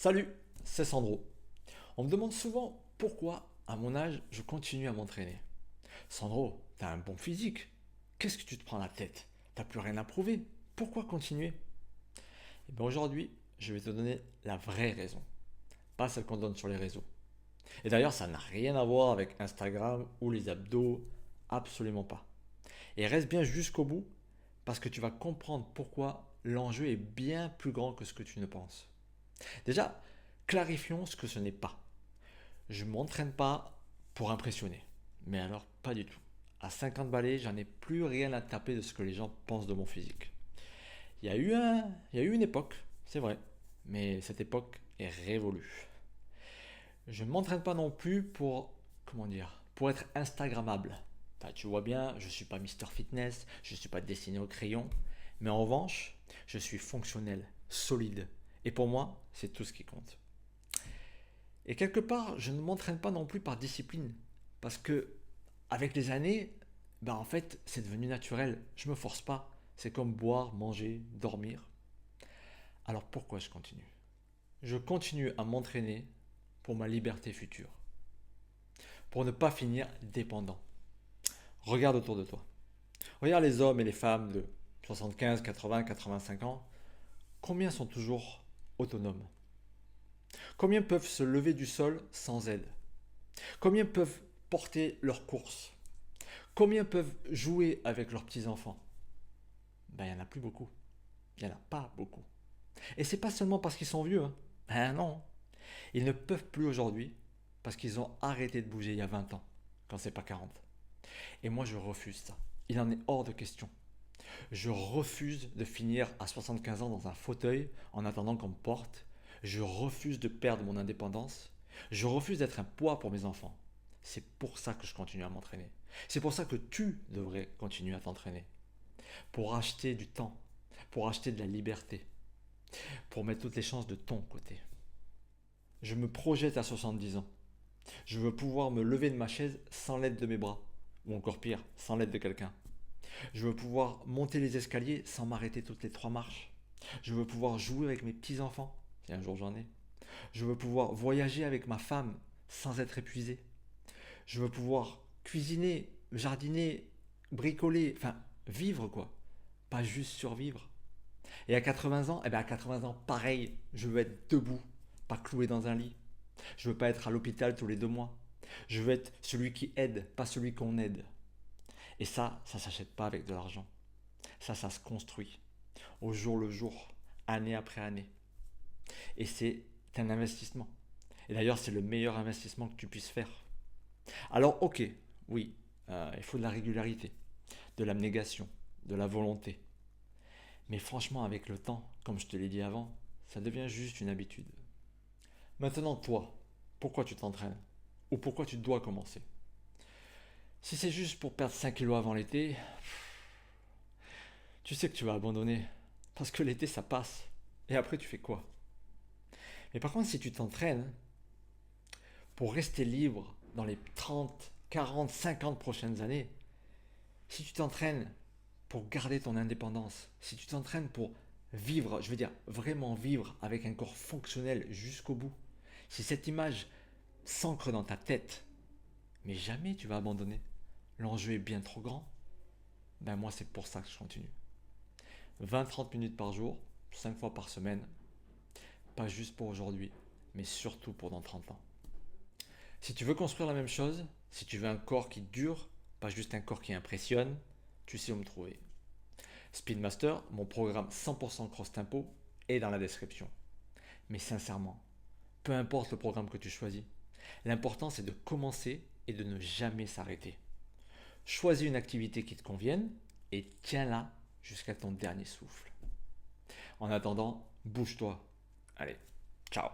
Salut, c'est Sandro. On me demande souvent pourquoi, à mon âge, je continue à m'entraîner. Sandro, t'as un bon physique. Qu'est-ce que tu te prends la tête? T'as plus rien à prouver. Pourquoi continuer? Et bien aujourd'hui, je vais te donner la vraie raison, pas celle qu'on donne sur les réseaux. Et d'ailleurs, ça n'a rien à voir avec Instagram ou les abdos, absolument pas. Et reste bien jusqu'au bout parce que tu vas comprendre pourquoi l'enjeu est bien plus grand que ce que tu ne penses. Déjà, clarifions ce que ce n'est pas. Je ne m'entraîne pas pour impressionner. Mais alors, pas du tout. À 50 balais, j'en ai plus rien à taper de ce que les gens pensent de mon physique. Il y a eu une époque, c'est vrai. Mais cette époque est révolue. Je ne m'entraîne pas non plus pour, comment dire, pour être Instagrammable. Enfin, tu vois bien, je ne suis pas Mister Fitness, je ne suis pas dessiné au crayon. Mais en revanche, je suis fonctionnel, solide. Et pour moi, c'est tout ce qui compte. Et quelque part, je ne m'entraîne pas non plus par discipline. Parce que, avec les années, en fait, c'est devenu naturel. Je me force pas. C'est comme boire, manger, dormir. Alors pourquoi je continue? Je continue à m'entraîner pour ma liberté future. Pour ne pas finir dépendant. Regarde autour de toi. Regarde les hommes et les femmes de 75, 80, 85 ans. Combien sont toujours autonomes? Combien peuvent se lever du sol sans aide? Combien peuvent porter leurs courses? Combien peuvent jouer avec leurs petits-enfants? Il n'y en a plus beaucoup. Il n'y en a pas beaucoup. Et c'est pas seulement parce qu'ils sont vieux. Hein. Non. Ils ne peuvent plus aujourd'hui parce qu'ils ont arrêté de bouger il y a 20 ans, quand c'est pas 40. Et moi, je refuse ça. Il en est hors de question. Je refuse de finir à 75 ans dans un fauteuil en attendant qu'on me porte. Je refuse de perdre mon indépendance. Je refuse d'être un poids pour mes enfants. C'est pour ça que je continue à m'entraîner. C'est pour ça que tu devrais continuer à t'entraîner. Pour acheter du temps, pour acheter de la liberté, pour mettre toutes les chances de ton côté. Je me projette à 70 ans. Je veux pouvoir me lever de ma chaise sans l'aide de mes bras, ou encore pire, sans l'aide de quelqu'un. Je veux pouvoir monter les escaliers sans m'arrêter toutes les 3 marches. Je veux pouvoir jouer avec mes petits-enfants, si un jour j'en ai. Je veux pouvoir voyager avec ma femme sans être épuisé. Je veux pouvoir cuisiner, jardiner, bricoler, enfin vivre quoi, pas juste survivre. Et à 80 ans, à 80 ans, pareil, je veux être debout, pas cloué dans un lit. Je veux pas être à l'hôpital tous les 2 mois. Je veux être celui qui aide, pas celui qu'on aide. Et ça s'achète pas avec de l'argent. Ça se construit au jour le jour, année après année. Et c'est un investissement. Et d'ailleurs, c'est le meilleur investissement que tu puisses faire. Alors, ok, oui, il faut de la régularité, de l'abnégation, de la volonté. Mais franchement, avec le temps, comme je te l'ai dit avant, ça devient juste une habitude. Maintenant, toi, pourquoi tu t'entraînes? Ou pourquoi tu dois commencer? Si c'est juste pour perdre 5 kilos avant l'été, tu sais que tu vas abandonner. Parce que l'été, ça passe. Et après, tu fais quoi? Mais par contre, si tu t'entraînes pour rester libre dans les 30, 40, 50 prochaines années, si tu t'entraînes pour garder ton indépendance, si tu t'entraînes pour vivre, je veux dire vraiment vivre avec un corps fonctionnel jusqu'au bout, si cette image s'ancre dans ta tête, mais jamais tu vas abandonner, l'enjeu est bien trop grand, moi c'est pour ça que je continue. 20-30 minutes par jour, 5 fois par semaine, pas juste pour aujourd'hui, mais surtout pour dans 30 ans. Si tu veux construire la même chose, si tu veux un corps qui dure, pas juste un corps qui impressionne, tu sais où me trouver. Speedmaster, mon programme 100% cross tempo, est dans la description. Mais sincèrement, peu importe le programme que tu choisis, l'important c'est de commencer et de ne jamais s'arrêter. Choisis une activité qui te convienne et tiens-la jusqu'à ton dernier souffle. En attendant, bouge-toi. Allez, ciao.